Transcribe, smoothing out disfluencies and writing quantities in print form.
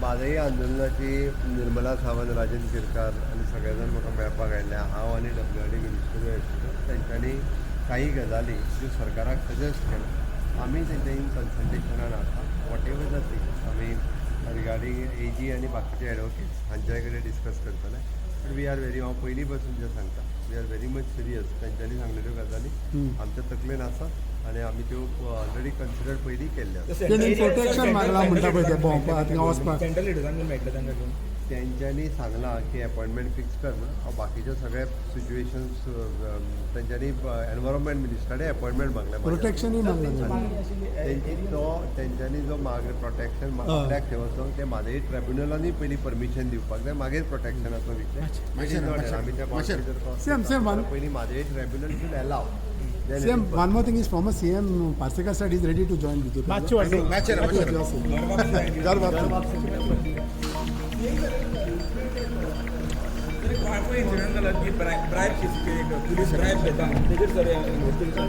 म्हादई आंदोलनाची निर्मला सावंत, राजन किरकार आणि सगळे जाण म्हाका मेळपाक आयिल्ले. हांव आनी WRD मिनिस्टर आशिल्लो. तेंच्यांनी काही गजाली ज्यो सरकाराक सजेस्ट केल्या आमी तेंच्या इन कन्सल्टेशनान आसा. वॉट एवर द थिंग्स आमी रिगार्डींग AG आनी बाकीचे एडवोकेट्स हांच्या कडेन डिस्कस करतले. बट वी आर व्हेरी, हांव पयलीं पासून जें सांगता, we are very much serious. तेंच्यांनी सांगलेल्यो गजाली आमच्या तकलेन आसा आनी आमी त्यो ऑलरेडी कन्सिडर पयलीं केल्ल्या. त्यांनी प्रोटेक्शन मागला म्हणटा पळय ते भोंवपाक थिंगा वचपाक. सेंट्रल लिडरांनी मेळटलें तांकां घेवन. तेंच्यांनी सांगलां की अपॉयंटमेंट फिक्स कर म्हणून. हांव बाकीचे सगळे सिच्युएशन्स तेंच्यांनी एनवायरमेंट मिनिस्टराडे अपॉयंटमेंट मागल्या. प्रोटेक्शनूय मागला तेंच्यांनी जो प्रोटेक्शन मागल्याक थंय वचोंक ते म्हादई ट्रिब्युनलांनी पयलीं परमिशन दिवपाक जाय, मागीर प्रोटेक्शनाचो विशय. आमी त्या पयलीं म्हादई ट्रिब्युनल शूड एलाव. CM, one more thing is former CM Parseka said he's ready to join BJP. पळय इन्सिडंट जाला की ब्रायब पुलीस ब्रायब घेता तेजेर सर इन्व्हेस्टिगेशन